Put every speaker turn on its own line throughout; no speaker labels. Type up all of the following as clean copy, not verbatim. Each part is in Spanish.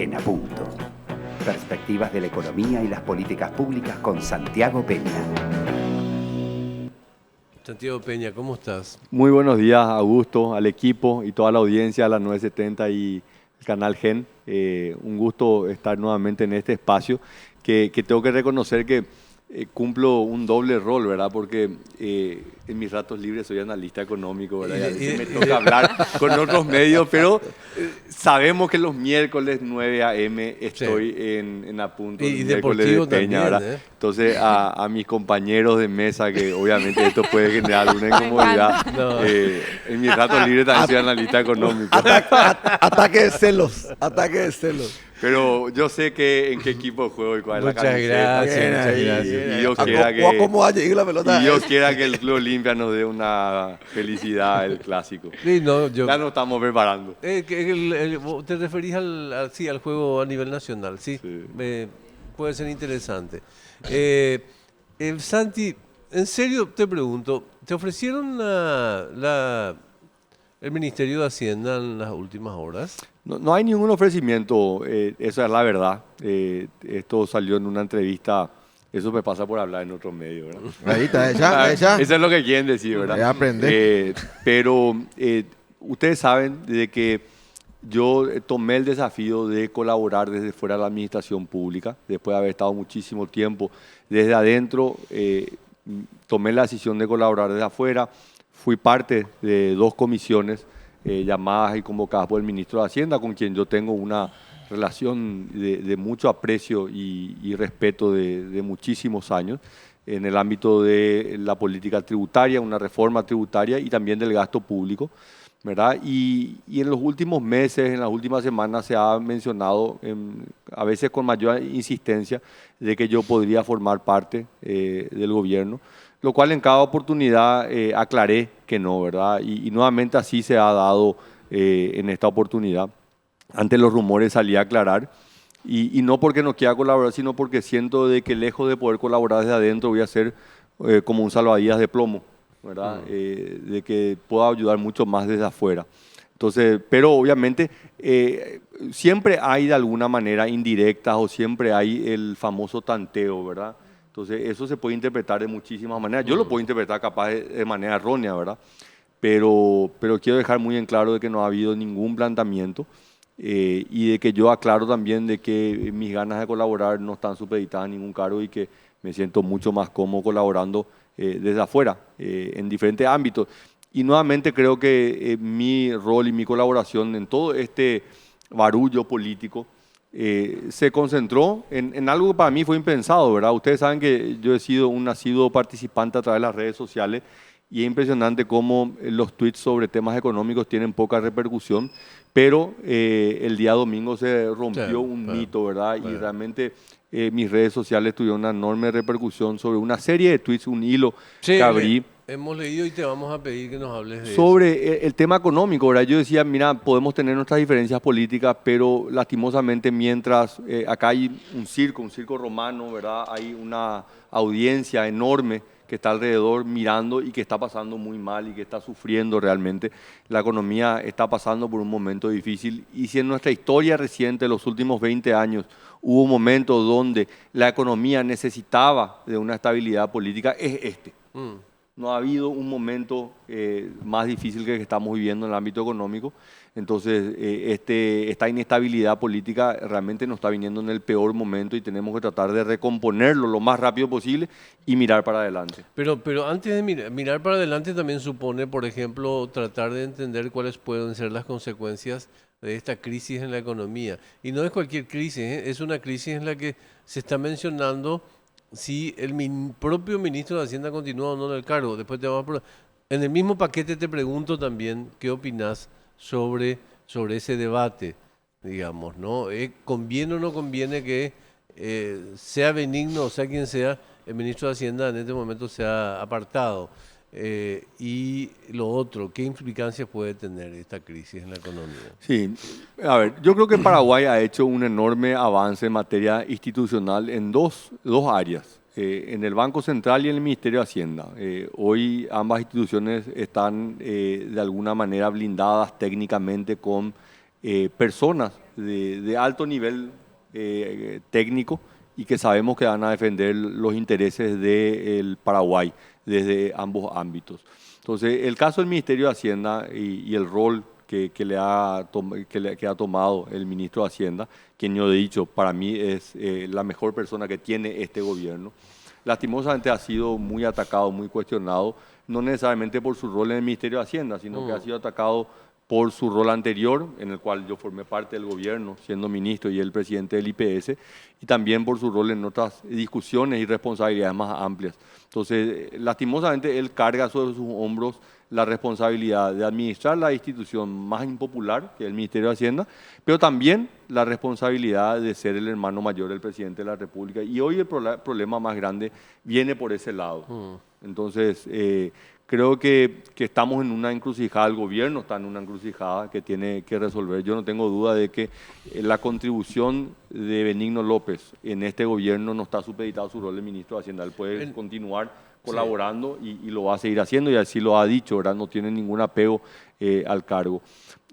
en A Punto. Perspectivas de la economía y las políticas públicas con Santiago Peña.
Santiago Peña, ¿cómo estás?
Muy buenos días, Augusto, al equipo y toda la audiencia de la 970 y el canal GEN. Un gusto estar nuevamente en este espacio que tengo que reconocer que cumplo un doble rol, ¿verdad? Porque en mis ratos libres soy analista económico, ¿verdad? Y a veces me toca hablar con otros medios, pero sabemos que los miércoles 9 a.m. estoy en A Punto, el miércoles de Peña, también, ¿verdad? Entonces a mis compañeros de mesa, que obviamente esto puede generar alguna incomodidad, en mis ratos libres también soy analista económico.
Ataque de celos, ataque de celos.
Pero yo sé en qué equipo juego y cuál es la
Muchas
camiseta.
gracias.
Y Dios quiera que el Club Olimpia nos dé una felicidad el clásico.
Sí,
ya nos estamos preparando.
Te referís al juego a nivel nacional, ¿sí? Puede ser interesante. Santi, en serio te pregunto, ¿te ofrecieron el Ministerio de Hacienda en las últimas horas?
No hay ningún ofrecimiento, esa es la verdad. Esto salió en una entrevista, eso me pasa por hablar en otros medios, ¿verdad?
Ahí está, ella.
Eso es lo que quieren decir, ¿verdad?
Aprende.
Pero ustedes saben de que yo tomé el desafío de colaborar desde fuera de la administración pública, después de haber estado muchísimo tiempo desde adentro, tomé la decisión de colaborar desde afuera, fui parte de 2 comisiones llamadas y convocadas por el ministro de Hacienda, con quien yo tengo una relación de mucho aprecio y respeto de muchísimos años en el ámbito de la política tributaria, una reforma tributaria y también del gasto público, ¿verdad? Y en los últimos meses, en las últimas semanas se ha mencionado, a veces con mayor insistencia, de que yo podría formar parte del gobierno, lo cual en cada oportunidad aclaré que no, ¿verdad? Y nuevamente así se ha dado en esta oportunidad. Ante los rumores salí a aclarar, y no porque no quiera colaborar, sino porque siento de que lejos de poder colaborar desde adentro voy a ser como un salvavidas de plomo, ¿verdad? De que pueda ayudar mucho más desde afuera. Entonces, pero obviamente siempre hay de alguna manera indirectas o siempre hay el famoso tanteo, ¿verdad? Entonces, eso se puede interpretar de muchísimas maneras. Yo lo puedo interpretar capaz de manera errónea, ¿verdad? Pero quiero dejar muy en claro de que no ha habido ningún planteamiento y de que yo aclaro también de que mis ganas de colaborar no están supeditadas a ningún cargo y que me siento mucho más cómodo colaborando desde afuera, en diferentes ámbitos. Y nuevamente creo que mi rol y mi colaboración en todo este barullo político se concentró en algo que para mí fue impensado, ¿verdad? Ustedes saben que yo he sido un asiduo participante a través de las redes sociales y es impresionante cómo los tweets sobre temas económicos tienen poca repercusión, pero el día domingo se rompió un mito, ¿verdad? Y realmente mis redes sociales tuvieron una enorme repercusión sobre una serie de tweets, un hilo que abrí.
Hemos leído y te vamos a pedir que nos hables de
sobre el tema económico, ¿verdad? Yo decía, mira, podemos tener nuestras diferencias políticas, pero lastimosamente mientras acá hay un circo romano, ¿verdad? Hay una audiencia enorme que está alrededor mirando y que está pasando muy mal y que está sufriendo realmente. La economía está pasando por un momento difícil y si en nuestra historia reciente, los últimos 20 años, hubo un momento donde la economía necesitaba de una estabilidad política, es este. No ha habido un momento más difícil que estamos viviendo en el ámbito económico. Entonces, esta inestabilidad política realmente nos está viniendo en el peor momento y tenemos que tratar de recomponerlo lo más rápido posible y mirar para adelante.
Pero antes de mirar para adelante también supone, por ejemplo, tratar de entender cuáles pueden ser las consecuencias de esta crisis en la economía. Y no es cualquier crisis, es una crisis en la que se está mencionando si el propio ministro de Hacienda continúa o no en el cargo. Después en el mismo paquete te pregunto también qué opinás sobre ese debate, digamos, ¿no? ¿Conviene o no conviene que sea benigno o sea quien sea, el ministro de Hacienda en este momento sea apartado? Y lo otro, ¿qué implicancias puede tener esta crisis en la economía?
Sí, a ver, yo creo que Paraguay ha hecho un enorme avance en materia institucional en dos áreas, en el Banco Central y en el Ministerio de Hacienda. Hoy ambas instituciones están de alguna manera blindadas técnicamente con personas de alto nivel técnico y que sabemos que van a defender los intereses del Paraguay desde ambos ámbitos. Entonces, el caso del Ministerio de Hacienda y el rol que ha tomado el ministro de Hacienda, quien yo he dicho, para mí es la mejor persona que tiene este gobierno, lastimosamente ha sido muy atacado, muy cuestionado, no necesariamente por su rol en el Ministerio de Hacienda, sino que ha sido atacado por su rol anterior, en el cual yo formé parte del gobierno, siendo ministro y el presidente del IPS, y también por su rol en otras discusiones y responsabilidades más amplias. Entonces, lastimosamente, él carga sobre sus hombros la responsabilidad de administrar la institución más impopular, que es el Ministerio de Hacienda, pero también la responsabilidad de ser el hermano mayor del presidente de la República. Y hoy el problema más grande viene por ese lado. Entonces, creo que estamos en una encrucijada, el gobierno está en una encrucijada que tiene que resolver. Yo no tengo duda de que la contribución de Benigno López en este gobierno no está supeditado a su rol de ministro de Hacienda. Él puede continuar colaborando y lo va a seguir haciendo y así lo ha dicho, ¿verdad? No tiene ningún apego al cargo.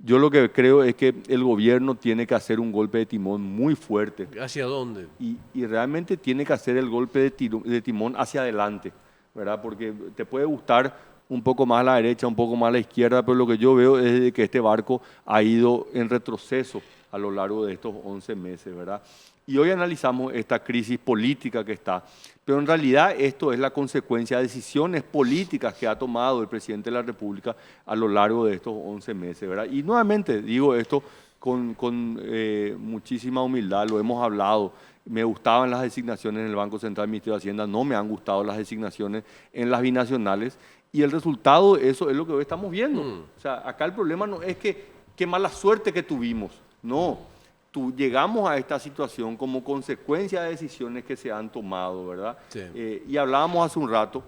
Yo lo que creo es que el gobierno tiene que hacer un golpe de timón muy fuerte.
¿Hacia dónde?
Y realmente tiene que hacer el golpe de timón hacia adelante, ¿verdad? Porque te puede gustar un poco más a la derecha, un poco más a la izquierda, pero lo que yo veo es que este barco ha ido en retroceso a lo largo de estos 11 meses, ¿verdad? Y hoy analizamos esta crisis política que está, pero en realidad esto es la consecuencia de decisiones políticas que ha tomado el presidente de la República a lo largo de estos 11 meses, ¿verdad? Y nuevamente digo esto con muchísima humildad, lo hemos hablado. Me gustaban las designaciones en el Banco Central del Ministerio de Hacienda, no me han gustado las designaciones en las binacionales y el resultado de eso es lo que hoy estamos viendo. O sea, acá el problema no es qué mala suerte que tuvimos, no. Llegamos a esta situación como consecuencia de decisiones que se han tomado, ¿verdad? Sí. Y hablábamos hace un rato,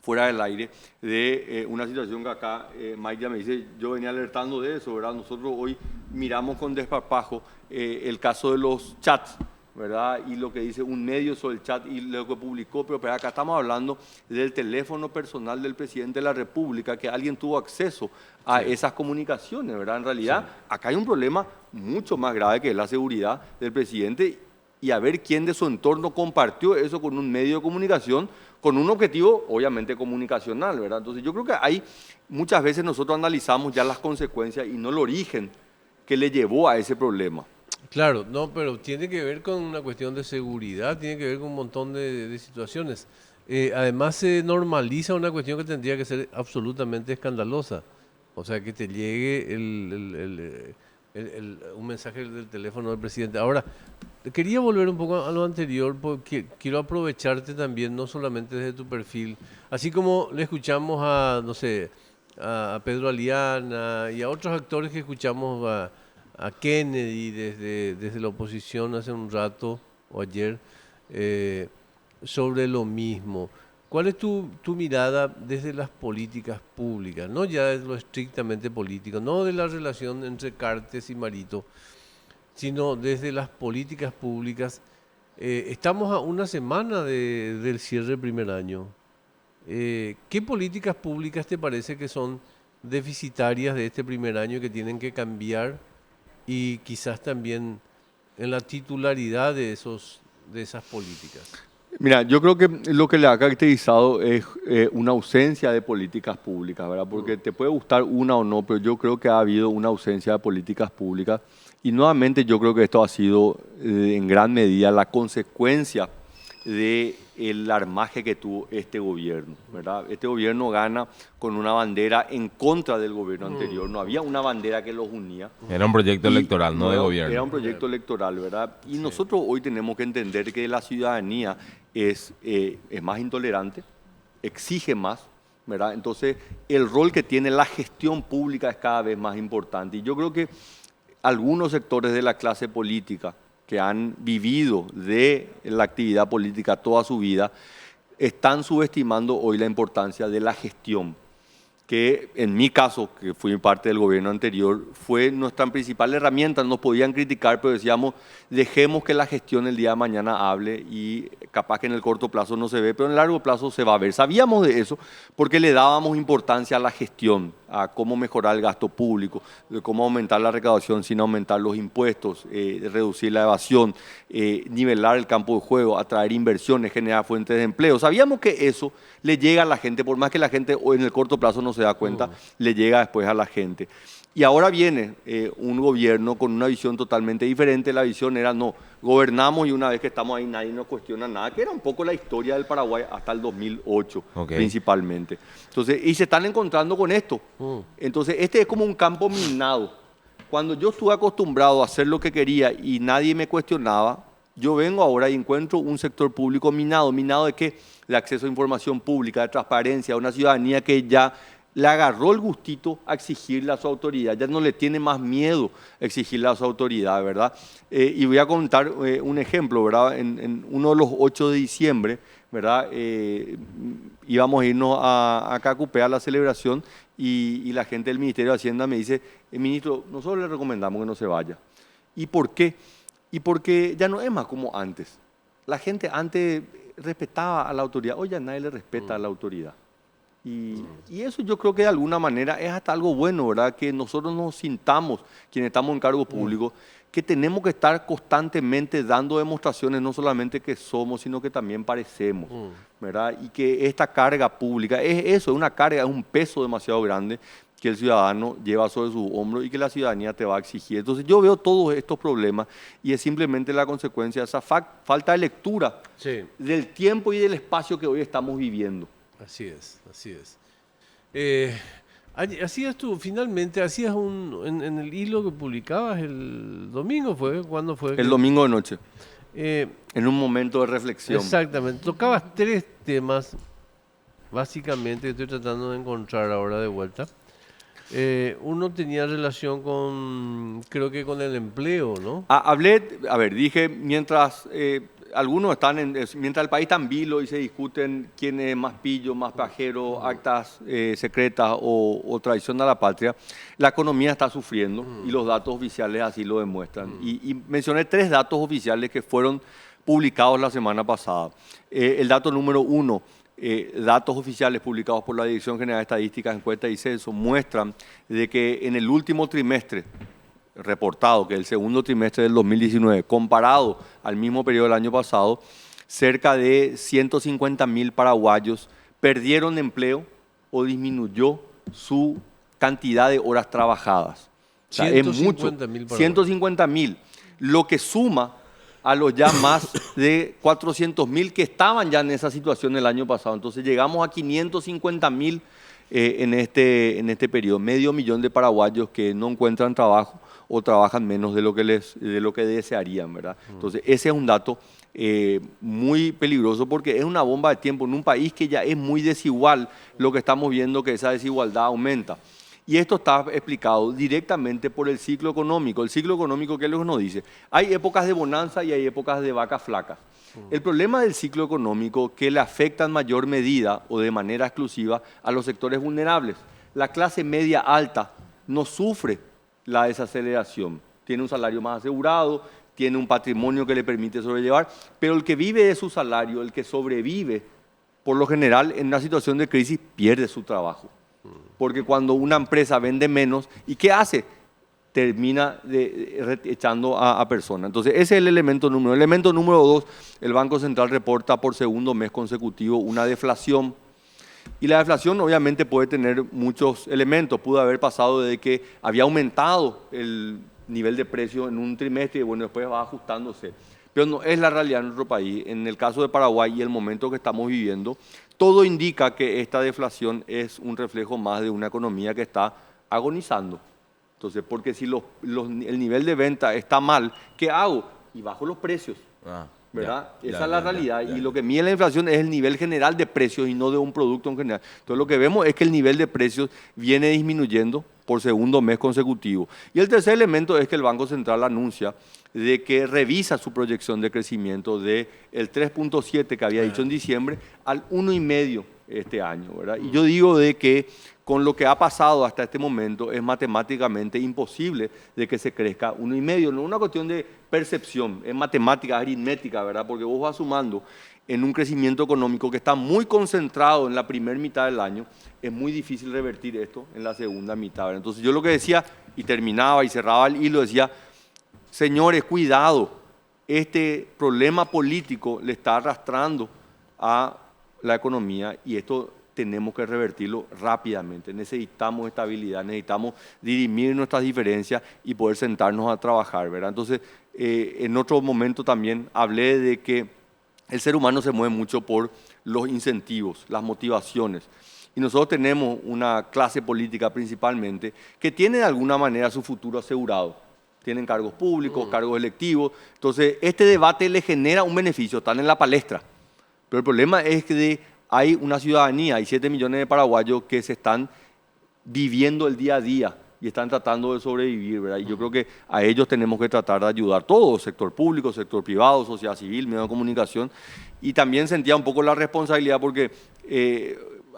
fuera del aire, de una situación que acá Mike ya me dice, yo venía alertando de eso, ¿verdad? Nosotros hoy miramos con desparpajo el caso de los chats, ¿verdad? Y lo que dice un medio sobre el chat y lo que publicó, pero acá estamos hablando del teléfono personal del presidente de la República, que alguien tuvo acceso a esas comunicaciones, ¿verdad? En realidad, acá hay un problema mucho más grave que es la seguridad del presidente y a ver quién de su entorno compartió eso con un medio de comunicación con un objetivo, obviamente, comunicacional, ¿verdad? Entonces, yo creo que hay muchas veces nosotros analizamos ya las consecuencias y no el origen que le llevó a ese problema.
Claro, no, pero tiene que ver con una cuestión de seguridad, tiene que ver con un montón de situaciones. Además se normaliza una cuestión que tendría que ser absolutamente escandalosa. O sea, que te llegue un mensaje del teléfono del presidente. Ahora, quería volver un poco a lo anterior porque quiero aprovecharte también, no solamente desde tu perfil, así como le escuchamos a, no sé, a Pedro Aliana y a otros actores que escuchamos a Kennedy desde la oposición hace un rato o ayer sobre lo mismo. ¿Cuál es tu mirada desde las políticas públicas? No ya de lo estrictamente político, no de la relación entre Cartes y Marito, sino desde las políticas públicas. Estamos a una semana del cierre del primer año. ¿Qué políticas públicas te parece que son deficitarias de este primer año que tienen que cambiar? Y quizás también en la titularidad de esas políticas.
Mira, yo creo que lo que le ha caracterizado es una ausencia de políticas públicas, ¿verdad? Porque te puede gustar una o no, pero yo creo que ha habido una ausencia de políticas públicas y nuevamente yo creo que esto ha sido en gran medida la consecuencia del armaje que tuvo este gobierno, ¿verdad? Este gobierno gana con una bandera en contra del gobierno anterior, no había una bandera que los unía.
Era un proyecto electoral, no de gobierno.
Era un proyecto electoral, ¿verdad? Y nosotros hoy tenemos que entender que la ciudadanía es más intolerante, exige más, ¿verdad? Entonces, el rol que tiene la gestión pública es cada vez más importante. Y yo creo que algunos sectores de la clase política que han vivido de la actividad política toda su vida, están subestimando hoy la importancia de la gestión, que en mi caso, que fui parte del gobierno anterior, fue nuestra principal herramienta. Nos podían criticar, pero decíamos, dejemos que la gestión el día de mañana hable y capaz que en el corto plazo no se ve, pero en el largo plazo se va a ver. Sabíamos de eso porque le dábamos importancia a la gestión, a cómo mejorar el gasto público, de cómo aumentar la recaudación sin aumentar los impuestos, reducir la evasión, nivelar el campo de juego, atraer inversiones, generar fuentes de empleo. Sabíamos que eso le llega a la gente, por más que la gente en el corto plazo no se da cuenta, le llega después a la gente. Y ahora viene un gobierno con una visión totalmente diferente. La visión era, no, gobernamos y una vez que estamos ahí nadie nos cuestiona nada, que era un poco la historia del Paraguay hasta el 2008 principalmente. Entonces, y se están encontrando con esto. Entonces, este es como un campo minado. Cuando yo estuve acostumbrado a hacer lo que quería y nadie me cuestionaba, yo vengo ahora y encuentro un sector público minado. ¿Minado de qué? De acceso a información pública, de transparencia, una ciudadanía que ya le agarró el gustito a exigirle a su autoridad, ya no le tiene más miedo a exigirle a su autoridad, ¿verdad? Y voy a contar un ejemplo, ¿verdad? En uno de los 8 de diciembre, ¿verdad? Íbamos a irnos a Cacupé a la celebración y la gente del Ministerio de Hacienda me dice, ministro, nosotros le recomendamos que no se vaya. ¿Y por qué? Y porque ya no es más como antes. La gente antes respetaba a la autoridad, hoy ya nadie le respeta a la autoridad. Y eso yo creo que de alguna manera es hasta algo bueno, ¿verdad? Que nosotros nos sintamos, quienes estamos en cargo público, que tenemos que estar constantemente dando demostraciones, no solamente que somos, sino que también parecemos, ¿verdad? Y que esta carga pública, es eso, es una carga, es un peso demasiado grande que el ciudadano lleva sobre su hombro y que la ciudadanía te va a exigir. Entonces yo veo todos estos problemas y es simplemente la consecuencia de esa falta de lectura del tiempo y del espacio que hoy estamos viviendo.
Así es, así es. Hacías tú, finalmente, en el hilo que publicabas el domingo, ¿cuándo fue?
El domingo de noche, en un momento de reflexión.
Exactamente, tocabas 3 temas, básicamente, que estoy tratando de encontrar ahora de vuelta. Uno tenía relación creo que con el empleo, ¿no?
Dije, mientras algunos mientras el país está en vilo y se discuten quién es más pillo, más pajero, actas secretas o traición a la patria, la economía está sufriendo y los datos oficiales así lo demuestran. Y mencioné 3 datos oficiales que fueron publicados la semana pasada. El dato número 1, datos oficiales publicados por la Dirección General de Estadísticas, Encuestas y Censo muestran de que en el último trimestre reportado, que es el segundo trimestre del 2019, comparado al mismo periodo del año pasado, cerca de 150.000 paraguayos perdieron empleo o disminuyó su cantidad de horas trabajadas. O sea, es mucho. 150.000, lo que suma a los ya más de 400.000 que estaban ya en esa situación el año pasado. Entonces llegamos a 550.000 en este periodo, 500.000 de paraguayos que no encuentran trabajo o trabajan menos de lo que desearían, ¿verdad? Entonces ese es un dato muy peligroso porque es una bomba de tiempo en un país que ya es muy desigual. Lo que estamos viendo que esa desigualdad aumenta. Y esto está explicado directamente por el ciclo económico. El ciclo económico, ¿qué es lo que nos dice? Hay épocas de bonanza y hay épocas de vacas flacas. El problema del ciclo económico que le afecta en mayor medida o de manera exclusiva a los sectores vulnerables. La clase media alta no sufre la desaceleración. Tiene un salario más asegurado, tiene un patrimonio que le permite sobrellevar, pero el que vive de su salario, el que sobrevive, por lo general, en una situación de crisis, pierde su trabajo. Porque cuando una empresa vende menos, ¿y qué hace? Termina echando a personas. Entonces, ese es el elemento número 1. El elemento número 2, el Banco Central reporta por segundo mes consecutivo una deflación. Y la deflación obviamente puede tener muchos elementos. Pudo haber pasado de que había aumentado el nivel de precio en un trimestre y bueno, después va ajustándose. Pero no es la realidad en nuestro país. En el caso de Paraguay y el momento que estamos viviendo, todo indica que esta deflación es un reflejo más de una economía que está agonizando. Entonces, porque si el nivel de venta está mal, ¿qué hago? Y bajo los precios, ¿verdad? Esa es la realidad. Y lo que mide la inflación es el nivel general de precios y no de un producto en general. Entonces, lo que vemos es que el nivel de precios viene disminuyendo por segundo mes consecutivo. Y el tercer elemento es que el Banco Central anuncia de que revisa su proyección de crecimiento del 3.7 que había dicho en diciembre al 1,5 este año, ¿verdad? Y yo digo de que con lo que ha pasado hasta este momento es matemáticamente imposible de que se crezca 1,5. No es una cuestión de percepción, es matemática, aritmética, ¿verdad? Porque vos vas sumando en un crecimiento económico que está muy concentrado en la primera mitad del año, es muy difícil revertir esto en la segunda mitad, ¿verdad? Entonces yo lo que decía, y terminaba y cerraba el hilo, decía, señores, cuidado, este problema político le está arrastrando a la economía y esto tenemos que revertirlo rápidamente. Necesitamos estabilidad, necesitamos dirimir nuestras diferencias y poder sentarnos a trabajar, ¿verdad? Entonces, en otro momento también hablé de que el ser humano se mueve mucho por los incentivos, las motivaciones. Y nosotros tenemos una clase política principalmente que tiene de alguna manera su futuro asegurado. Tienen cargos públicos, cargos electivos. Entonces, este debate le genera un beneficio, están en la palestra. Pero el problema es que hay una ciudadanía, hay 7 millones de paraguayos que se están viviendo el día a día y están tratando de sobrevivir, ¿verdad? Y yo creo que a ellos tenemos que tratar de ayudar todos, sector público, sector privado, sociedad civil, medios de comunicación. Y también sentía un poco la responsabilidad porque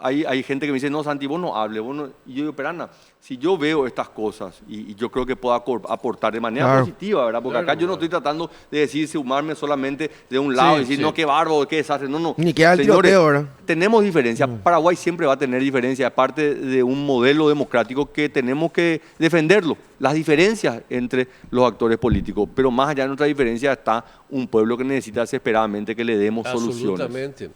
hay gente que me dice, no, Santi, vos no hables, vos no. Y yo digo, pero Ana, si yo veo estas cosas y yo creo que puedo aportar de manera positiva, ¿verdad? Porque acá yo no estoy tratando de decir, sumarme solamente de un lado y decir, no, qué bárbaro, qué desastre. No, no.
Ni queda el
Señores,
tiroteo, ¿verdad?
tenemos diferencias. Paraguay siempre va a tener diferencias, es parte de un modelo democrático que tenemos que defenderlo. Las diferencias entre los actores políticos, pero más allá de nuestra diferencia está un pueblo que necesita desesperadamente que le demos soluciones.
Absolutamente.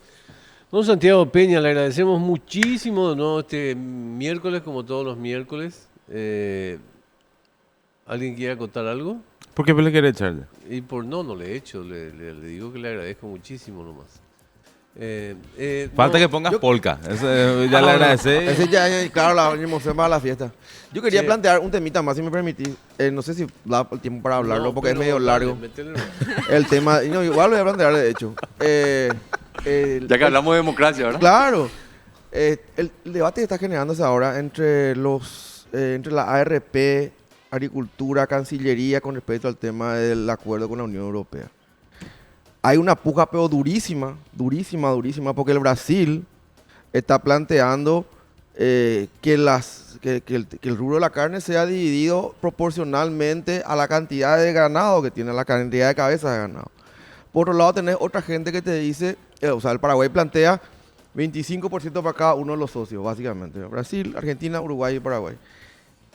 Don Santiago Peña, le agradecemos muchísimo de nuevo este miércoles, como todos los miércoles. ¿Alguien quiere contar algo?
¿Por qué le quiere echarle?
No le he hecho, le digo que le agradezco muchísimo nomás.
Falta que pongas polka. Eso, ya le agradecé.
Ese ya, claro, la emoción para la fiesta. Yo quería plantear un temita más, si me permitís. No sé si da el tiempo para hablarlo, porque es medio largo. El tema, no, igual lo voy a plantear, de hecho.
Ya que hablamos de democracia, ¿verdad?
Claro. El debate que está generándose ahora entre la ARP, Agricultura, Cancillería, con respecto al tema del acuerdo con la Unión Europea. Hay una puja, pero durísima, porque el Brasil está planteando que el rubro de la carne sea dividido proporcionalmente a la cantidad de ganado que tiene, la cantidad de cabezas de ganado. Por otro lado, tenés otra gente que te dice, el Paraguay plantea 25% para cada uno de los socios, básicamente. Brasil, Argentina, Uruguay y Paraguay.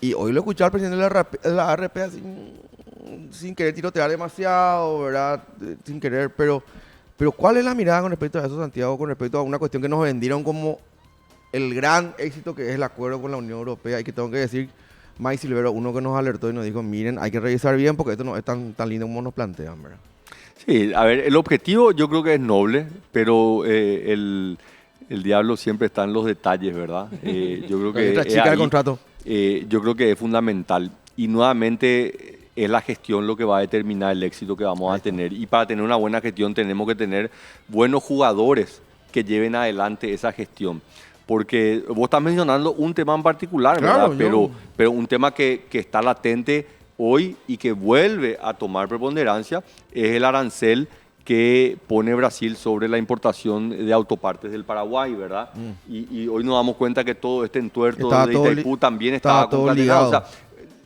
Y hoy lo escuché al presidente de la ARP así, sin querer tirotear demasiado, ¿verdad? Sin querer, pero ¿cuál es la mirada con respecto a eso, Santiago, con respecto a una cuestión que nos vendieron como el gran éxito que es el acuerdo con la Unión Europea? Y que tengo que decir, Mike Silvero, uno que nos alertó y nos dijo, miren, hay que revisar bien porque esto no es tan lindo como nos plantean, ¿verdad?
Sí, a ver, el objetivo yo creo que es noble, pero el diablo siempre está en los detalles, ¿verdad? Yo creo que
chica del contrato.
Yo creo que es fundamental y nuevamente es la gestión lo que va a determinar el éxito que vamos a tener. Y para tener una buena gestión tenemos que tener buenos jugadores que lleven adelante esa gestión. Porque vos estás mencionando un tema en particular, ¿verdad?
Claro,
pero un tema que está latente hoy y que vuelve a tomar preponderancia es el arancel que pone Brasil sobre la importación de autopartes del Paraguay, ¿verdad? Y hoy nos damos cuenta que todo este entuerto de Itaipú también estaba
todo ligado.
O sea,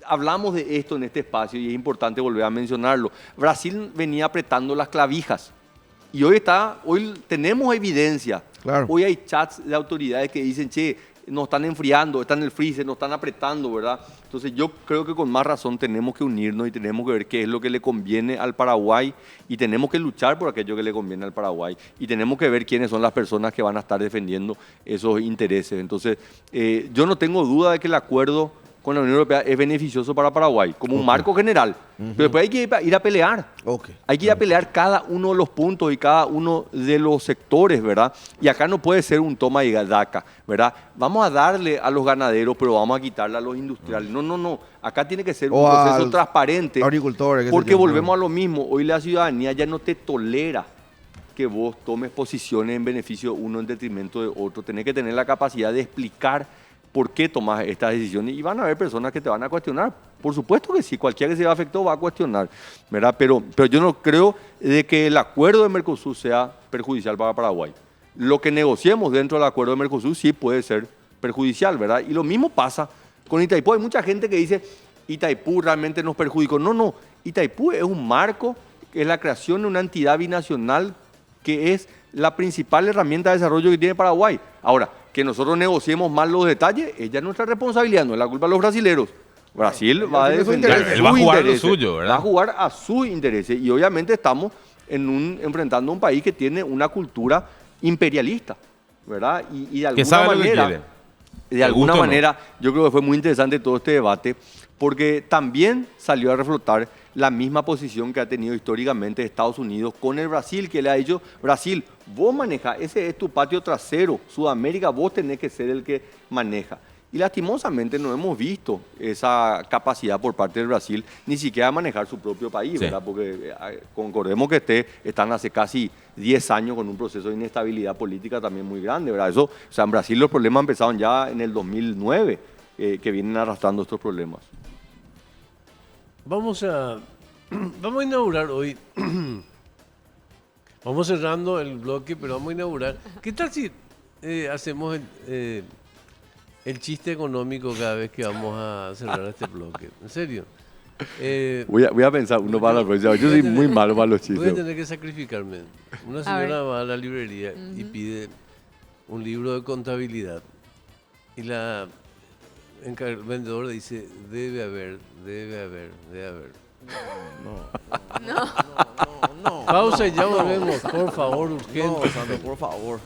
hablamos de esto en este espacio y es importante volver a mencionarlo. Brasil venía apretando las clavijas y hoy tenemos evidencia.
Claro.
Hoy hay chats de autoridades que dicen, che, nos están enfriando, están en el freezer, nos están apretando, ¿verdad? Entonces yo creo que con más razón tenemos que unirnos y tenemos que ver qué es lo que le conviene al Paraguay y tenemos que luchar por aquello que le conviene al Paraguay y tenemos que ver quiénes son las personas que van a estar defendiendo esos intereses. Entonces yo no tengo duda de que el acuerdo con la Unión Europea es beneficioso para Paraguay, como un marco general. Pero después hay que ir a pelear. Hay que ir a pelear cada uno de los puntos y cada uno de los sectores, ¿verdad? Y acá no puede ser un toma y daca, ¿verdad? Vamos a darle a los ganaderos, pero vamos a quitarle a los industriales. No. Acá tiene que ser un proceso transparente.
Agricultores.
Porque volvemos a lo mismo. Hoy la ciudadanía ya no te tolera que vos tomes posiciones en beneficio de uno en detrimento de otro. Tenés que tener la capacidad de explicar por qué tomas estas decisiones y van a haber personas que te van a cuestionar. Por supuesto que sí, cualquiera que se vea afectado va a cuestionar, ¿verdad? Pero yo no creo de que el acuerdo de Mercosur sea perjudicial para Paraguay. Lo que negociemos dentro del acuerdo de Mercosur sí puede ser perjudicial, ¿verdad? Y lo mismo pasa con Itaipú. Hay mucha gente que dice, Itaipú realmente nos perjudicó. No, Itaipú es un marco, es la creación de una entidad binacional que es la principal herramienta de desarrollo que tiene Paraguay. Ahora, que nosotros negociemos mal los detalles, ella es nuestra responsabilidad, no es la culpa de los brasileros. Brasil va a defender
Él va a jugar lo
intereses,
suyo, ¿verdad?
va a jugar a sus intereses y obviamente estamos enfrentando a un país que tiene una cultura imperialista, ¿verdad? Y de alguna
sabe lo que
manera,
quiere.
de alguna
guste o no.
manera, yo creo que fue muy interesante todo este debate porque también salió a reflotar la misma posición que ha tenido históricamente Estados Unidos con el Brasil, que le ha dicho, Brasil, vos manejás, ese es tu patio trasero, Sudamérica, vos tenés que ser el que maneja. Y lastimosamente no hemos visto esa capacidad por parte del Brasil, ni siquiera de manejar su propio país,
Sí.
¿verdad? Porque concordemos que están hace casi 10 años con un proceso de inestabilidad política también muy grande, ¿verdad? Eso, o sea, en Brasil los problemas empezaron ya en el 2009, que vienen arrastrando estos problemas.
Vamos a inaugurar hoy. Vamos cerrando el bloque, pero vamos a inaugurar. ¿Qué tal si hacemos el chiste económico cada vez que vamos a cerrar este bloque? ¿En serio?
Voy a pensar uno para la próxima. Yo soy muy malo para los
Voy a
chistes.
tener que sacrificarme. Una señora va a la librería y pide un libro de contabilidad. Y el vendedor dice, debe haber.
No.
Pausa y ya volvemos, por favor, urgente.
No, Sandro, por favor.